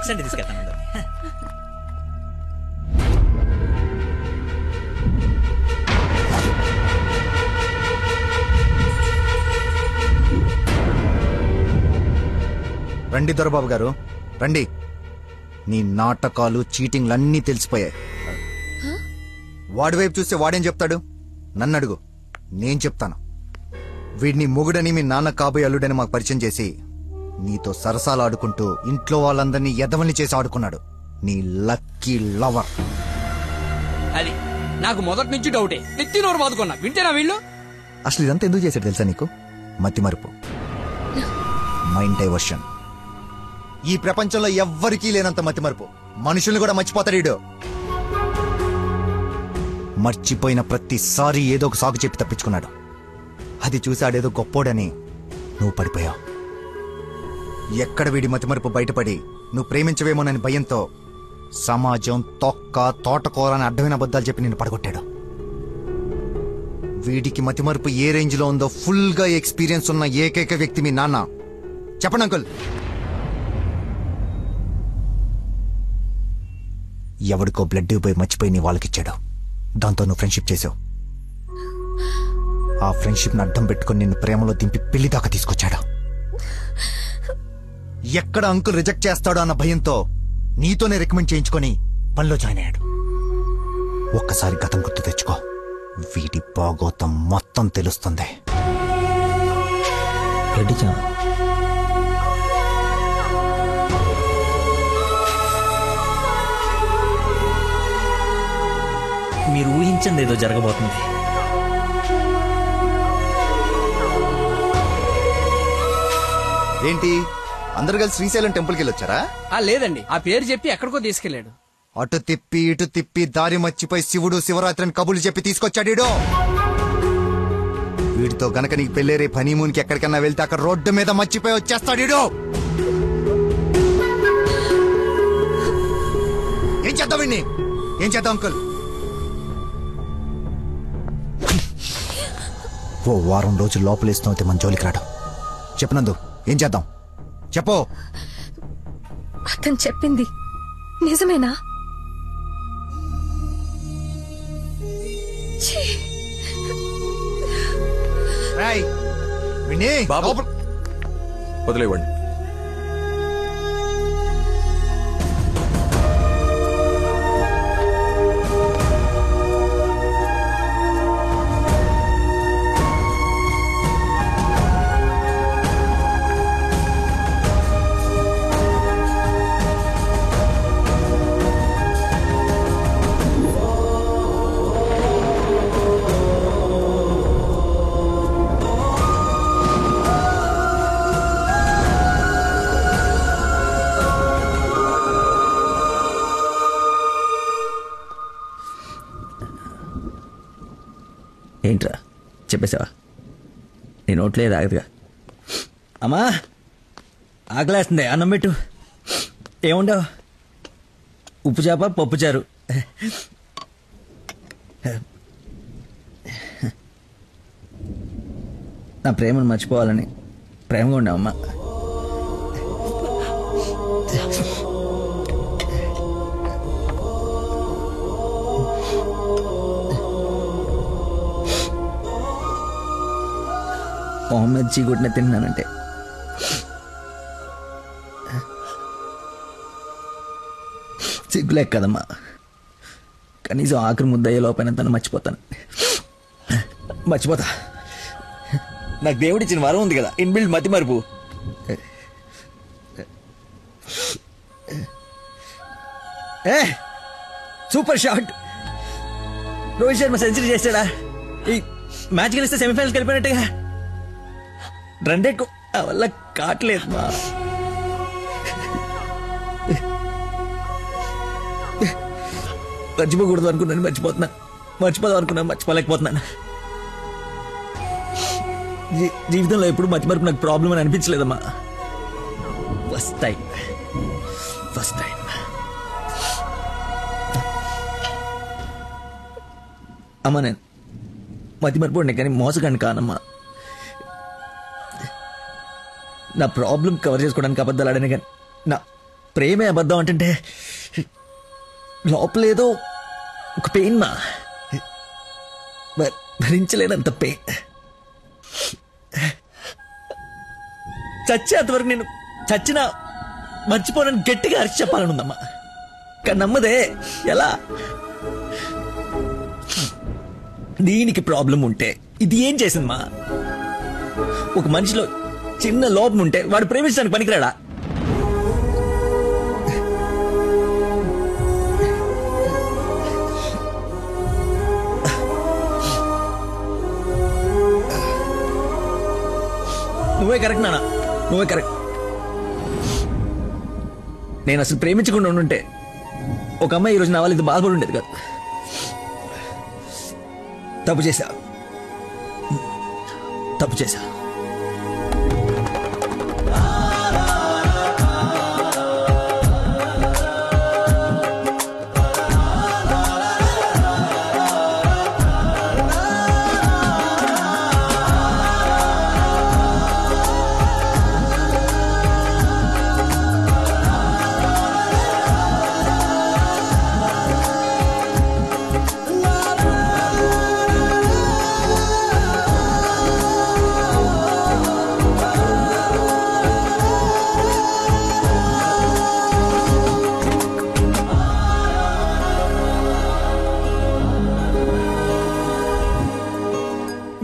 Next Sunday తీసుకెళ్తాను. రండి దొరబాబు గారు రండి. నీ నాటకాలు చీటింగ్లన్నీ తెలిసిపోయాయి. వాడి వైపు చూస్తే వాడేం చెప్తాడు? నన్ను అడుగు, నేను చెప్తాను. వీడిని మొగుడని మీ నాన్న కాబోయే అల్లుడని మాకు పరిచయం చేసి నీతో సరసాలు ఆడుకుంటూ ఇంట్లో వాళ్ళందరినీ ఎదవల్ని చేసి ఆడుకున్నాడు నీ లక్కీ లవర్. అది నాకు మొదటి నుంచి డౌటే. నెత్తి నోరు బాదుకున్నా వింటేనా వీళ్ళు? అసలు ఇదంతా ఎందుకు చేశాడు తెలుసా నీకు? మతిమరుపు, మైండ్ డైవర్షన్. ఈ ప్రపంచంలో ఎవ్వరికీ లేనంత మతిమరుపు. మనుషుల్ని కూడా మర్చిపోతాడు వీడు. మర్చిపోయిన ప్రతిసారి ఏదో ఒక సాకు చెప్పి తప్పించుకున్నాడు. అది చూసాడేదో గొప్పోడని నువ్వు పడిపోయావు. ఎక్కడ వీడి మతిమరుపు బయటపడి నువ్వు ప్రేమించవేమోనని భయంతో సమాజం తొక్క తోటకూర అని అడ్డమైన అబద్ధాలు చెప్పి నిన్ను పడగొట్టాడు. వీడికి మతిమరుపు ఏ రేంజ్ లో ఉందో ఫుల్ గా ఎక్స్పీరియన్స్ ఉన్న ఏకైక వ్యక్తి మీ నాన్న. చెప్పండి అంకుల్. ఎవడికో బ్లడ్ పోయి మర్చిపోయి నీ వాళ్ళకిచ్చాడు. దాంతో నువ్వు ఫ్రెండ్షిప్ చేసావు. ఆ ఫ్రెండ్షిప్ ని అడ్డం పెట్టుకుని నిన్ను ప్రేమలో దింపి పెళ్లి దాకా తీసుకొచ్చాడు. ఎక్కడ అంకుల్ రిజెక్ట్ చేస్తాడో అన్న భయంతో నీతోనే రికమెండ్ చేయించుకొని పనిలో జాయిన్ అయ్యాడు. ఒక్కసారి గతం గుర్తు తెచ్చుకో, వీడి బాగోతం మొత్తం తెలుస్తుంది. మీరు ఊహించండి ఏదో జరగబోతుంది. ఏంటి అందరు కలిసి శ్రీశైలం టెంపుల్కి వెళ్ళొచ్చారా? లేదండి, ఆ పేరు చెప్పి ఎక్కడికో తీసుకెళ్లాడు. అటు తిప్పి ఇటు తిప్పి దారి మర్చిపోయి శివుడు శివరాత్రిని కబులు చెప్పి తీసుకొచ్చాడు. వీడితో గనక నీకు పెళ్ళేరే హనీమూన్కి ఎక్కడికన్నా వెళ్తే అక్కడ రోడ్డు మీద మర్చిపోయి వచ్చేస్తాడు. ఏం చేద్దాం వీడిని? ఏం చేద్దాం అంకుల్? ఓ వారం రోజులు లోపలేస్తున్నావు మన జోలికి రాడు. చెప్పనందు ఏం చేద్దాం చెప్పు. అతను చెప్పింది నిజమేనా? వదిలేవండి. ఏంట్రా చెప్పేసావా? నీ నోట్లే ఆగదుగా. అమ్మా ఆకలేస్తుంది, అన్నం పెట్టు. ఏముండవు? ఉప్పు చేప పప్పు చారు. నా ప్రేమను మర్చిపోవాలని ప్రేమగా ఉండవమ్మా. మొహమ్మద్ చీగుట్టిన తిన్నానంటే సిగ్గులేక కదమ్మా. కనీసం ఆఖరి ముద్దయ్యే లోపైన తను మర్చిపోతాను. మర్చిపోతా. నాకు దేవుడిచ్చిన వరం ఉంది కదా, ఇన్బిల్డ్ మతి మరుపు. Super shot. Rohit Sharma century చేశాడా? ఈ మ్యాచ్ గెలిస్తే సెమీఫైనల్కి వెళ్ళిపోయినట్టుగా. రన్ రేట్ వల్ల కావట్లేదు మా. మర్చిపోకూడదు అనుకున్నాను, మర్చిపోదాం అనుకున్నాను, మర్చిపోలేకపోతున్నాను. జీవితంలో ఎప్పుడు మర్చిపోయి నాకు ప్రాబ్లం అని అనిపించలేదమ్మా. ఫస్ట్ టైం అమ్మా. నేను మర్చిపోండి కానీ మోసగాన్ని కానమ్మా. నా ప్రాబ్లం కవర్ చేసుకోవడానికి అబద్ధాలు ఆడాను కానీ ప్రేమే అబద్ధం అంటే లోపలేదో ఒక పెయిన్ మా, భరించలేనంత పెయిన్. చచ్చేంతవరకు నేను చచ్చినా మర్చిపోనని గట్టిగా అరిచి చెప్పాలనుందమ్మా. కానీ నమ్మదే, ఎలా? దీనికి ప్రాబ్లం ఉంటే ఇది ఏం చేసిందమ్మా? ఒక మనిషిలో చిన్న లోపం ఉంటే వాడు ప్రేమించడానికి పనికిరాడా? నువ్వే కరెక్ట్ నాన్న, నువ్వే కరెక్ట్. నేను అసలు ప్రేమించకుండా ఉండుంటే ఒక అమ్మాయి ఈరోజు నా వాళ్ళు ఇది బాధపడి ఉండేది కాదు. తప్పు చేశా, తప్పు చేశా.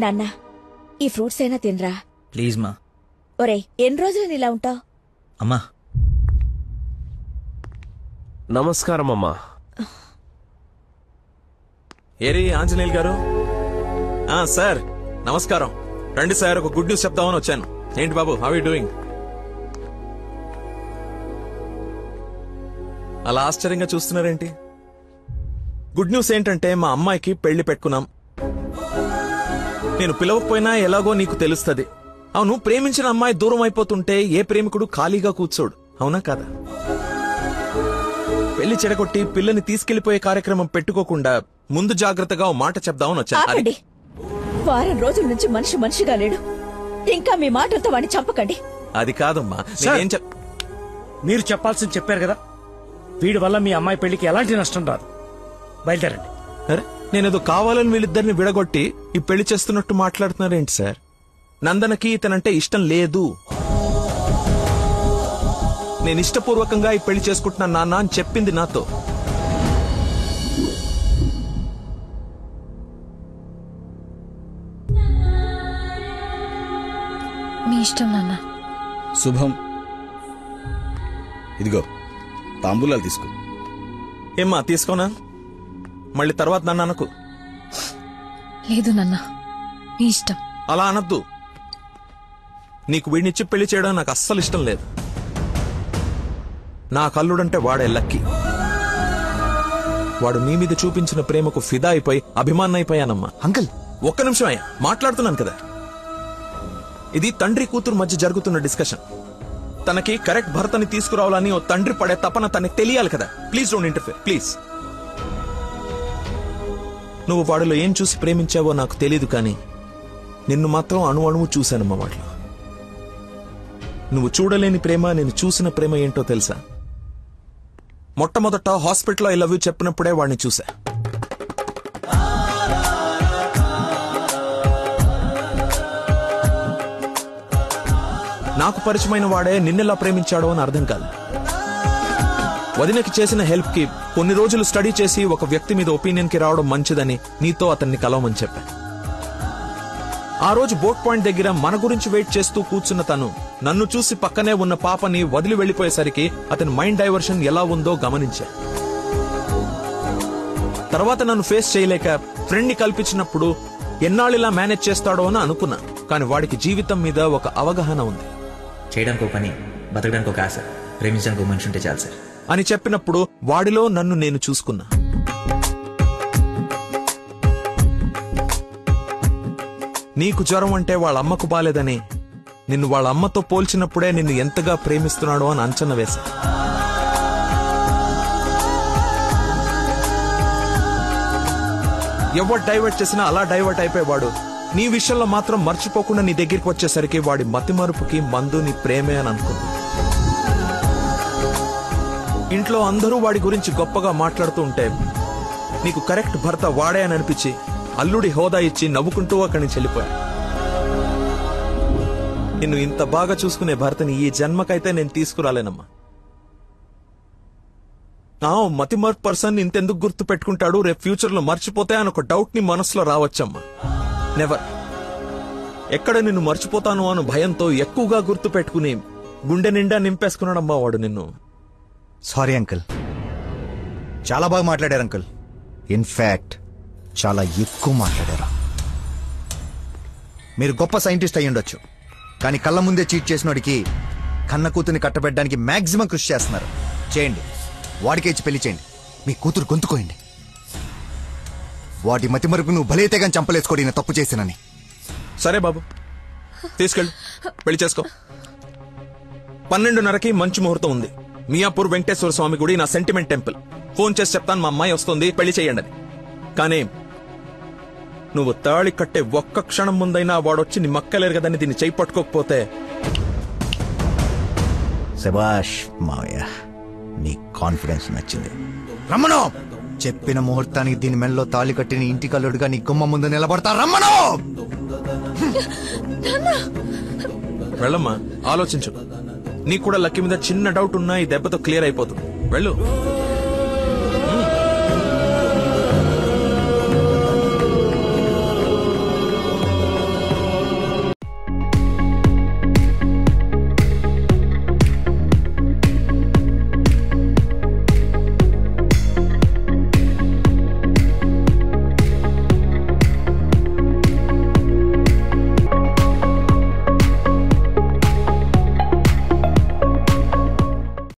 నాన్న, ఈ ఫ్రూట్స్ అయినా తినరా. ప్లీజ్ మా. ఒరే, ఎన్ని రోజులు ఇలా ఉంటావు? అమ్మా నమస్కారం అమ్మా. ఏరి ఆంజనేయులు గారు. సార్ నమస్కారం. రండి సార్, ఒక గుడ్ న్యూస్ చెప్తామని వచ్చాను. ఏంటి బాబు, హౌ యు డూయింగ్? అలా ఆశ్చర్యంగా చూస్తున్నారేంటి? గుడ్ న్యూస్ ఏంటంటే మా అమ్మాయికి పెళ్లి పెట్టుకున్నాం. నేను పిలవకపోయినా ఎలాగో నీకు తెలుస్తుంది. అవును, ప్రేమించిన అమ్మాయి దూరం అయిపోతుంటే ఏ ప్రేమికుడు ఖాళీగా కూర్చోడు, అవునా కాదా? పెళ్లి చెడగొట్టి పిల్లని తీసుకెళ్లిపోయే కార్యక్రమం పెట్టుకోకుండా ముందు జాగ్రత్తగా ఓ మాట చెప్దామని వచ్చాను. వారం రోజుల నుంచి మనిషిగా లేడు. ఇంకా మీ మాటలతో వాడిని చంపకండి. అది కాదమ్మా, మీరు చెప్పాల్సింది చెప్పారు కదా. వీడి వల్ల మీ అమ్మాయి పెళ్లికి ఎలాంటి నష్టం రాదు. బయలుదేరండి. అరే, నేనేదో కావాలని వీళ్ళిద్దరిని విడగొట్టి ఈ పెళ్లి చేస్తున్నట్టు మాట్లాడుతున్నారేంటి సార్? నందనకి ఇతనంటే ఇష్టం లేదు. నేను ఇష్టపూర్వకంగా ఈ పెళ్లి చేసుకుంటున్నాను నాన్న అని చెప్పింది నాతో. మీ ఇష్టం నాన్న. శుభం. ఇదిగో తాంబూలాలు తీసుకో. ఏమ్మా, తీసుకోనా? మళ్ళీ తర్వాత నన్ను అనకు. లేదు నాన్న, మీ ఇష్టం. అలా అనద్దు. నీకు వీడినిచ్చి పెళ్లి చేయడం నాకు అస్సలు ఇష్టం లేదు. నా కల్లుడంటే వాడే లక్కీ. వాడు నీ మీద చూపించిన ప్రేమకు ఫిదా అయిపోయి అభిమానైపోయానమ్మా. అంకుల్, ఒక్క నిమిషం అయ్యా, మాట్లాడుతున్నాను కదా. ఇది తండ్రి కూతురు మధ్య జరుగుతున్న డిస్కషన్. తనకి కరెక్ట్ భర్తని తీసుకురావాలని ఓ తండ్రి పడే తపన తనకి తెలియాలి కదా. Please don't interfere, please. నువ్వు వాడిలో ఏం చూసి ప్రేమించావో నాకు తెలీదు, కానీ నిన్ను మాత్రం అణువణువు చూశానమ్మా వాడిలో. నువ్వు చూడలేని ప్రేమ, నేను చూసిన ప్రేమ ఏంటో తెలుసా? మొట్టమొదట హాస్పిటల్లో ఐ లవ్ యూ చెప్పినప్పుడే వాడిని చూసా. నాకు పరిచయమైన వాడే నిన్నెలా ప్రేమించాడో అని అర్థం కాదు. వదినకి చేసిన హెల్ప్ కి కొన్ని రోజులు స్టడీ చేసి ఒక వ్యక్తి మీద ఒపీనియన్ కి రావడం మంచిదని నీతో అతన్ని కలవమని చెప్పా. ఆ రోజు బోట్ పాయింట్ దగ్గర మన గురించి వెయిట్ చేస్తూ కూర్చున్న తను నన్ను చూసి పక్కనే ఉన్న పాపని వదిలి వెళ్లిపోయేసరికి అతని మైండ్ డైవర్షన్ ఎలా ఉందో గమనించా. తర్వాత నన్ను ఫేస్ చేయలేక ఫ్రెండ్ ని కల్పించినప్పుడు ఎన్నాళ్ళిలా మేనేజ్ చేస్తాడో అని అనుకున్నా. కానీ వాడికి జీవితం మీద ఒక అవగాహన ఉంది. చేయడానికి ఒక పని, బతకడానికి ఒక ఆశ, ప్రేమించడానికి ఒక మనిషి ఉంటే చాలు సార్ అని చెప్పినప్పుడు వాడిలో నన్ను నేను చూసుకున్నా. నీకు జ్వరం అంటే వాళ్ళ అమ్మకు బాలేదని నిన్ను వాళ్ళ అమ్మతో పోల్చినప్పుడే నిన్ను ఎంతగా ప్రేమిస్తున్నాడో అని అంచనా వేశా. ఎవరు డైవర్ట్ చేసినా అలా డైవర్ట్ అయిపోయేవాడు నీ విషయంలో మాత్రం మర్చిపోకుండా నీ దగ్గరికి వచ్చేసరికి వాడి మతిమరుపుకి మందు నీ ప్రేమే అని అనుకున్నా. ఇంట్లో అందరూ వాడి గురించి గొప్పగా మాట్లాడుతూ ఉంటే నీకు కరెక్ట్ భర్త వాడే అని అనిపించి అల్లుడి హోదా ఇచ్చి నవ్వుకుంటూ అక్కడి నుంచి వెళ్ళిపోయా. నిన్ను ఇంత బాగా చూసుకునే భర్తని ఈ జన్మకైతే నేను తీసుకురాలేనమ్మా. మతిమర్పు పర్సన్ ఇంతెందుకు గుర్తు పెట్టుకుంటాడు, రేపు ఫ్యూచర్ లో మర్చిపోతే అని ఒక డౌట్ ని మనసులో రావచ్చమ్మా. నెవర్. ఎక్కడ నిన్ను మర్చిపోతాను అను భయంతో ఎక్కువగా గుర్తు పెట్టుకుని గుండె నిండా నింపేసుకున్నాడమ్మా వాడు నిన్ను. సారీ అంకుల్, చాలా బాగా మాట్లాడారు అంకుల్. ఇన్ఫాక్ట్ చాలా ఎక్కువ మాట్లాడారు. మీరు గొప్ప సైంటిస్ట్ అయి ఉండొచ్చు, కానీ కళ్ళ ముందే చీట్ చేసినోడికి కన్న కూతుర్ని కట్టబెట్టడానికి మాక్సిమం కృషి చేస్తున్నారు. చేయండి, వాడికే ఇచ్చి పెళ్లి చేయండి. మీ కూతురు గొంతుకోయండి. వాటి మతి మరుపు నువ్వు భలేతే కానీ చంపలేసుకోడి నేను తప్పు చేసినని. సరే బాబు, తీసుకెళ్ళు, పెళ్లి చేసుకో. 12:30కి మంచి ముహూర్తం ఉంది. మియాపూర్ వెంకటేశ్వర స్వామి గుడి, నా సెంటిమెంట్ టెంపుల్. ఫోన్ చేసి చెప్తాను, మా అమ్మాయి వస్తుంది, పెళ్లి చేయండి అని. కానీ నువ్వు తాళి కట్టే ఒక్క క్షణం ముందైనా వాడొచ్చి నీ మక్కలేరు కదని దీన్ని చేయి పట్టుకోకపోతే. శభాష్ మావయ్య, నీ కాన్ఫిడెన్స్ నచ్చింది. రమ్మను. చెప్పిన ముహూర్తానికి దీని మెల్లో తాళి కట్టిన ఇంటి కల్లుడుగా నీ గుమ్మ ముందు నిలబడతా. రమ్మను. వెళ్ళమ్మా, ఆలోచించు. నీకు కూడా లక్కీ మీద చిన్న డౌట్ ఉన్నా ఈ దెబ్బతో క్లియర్ అయిపోతుంది. వెళ్ళు.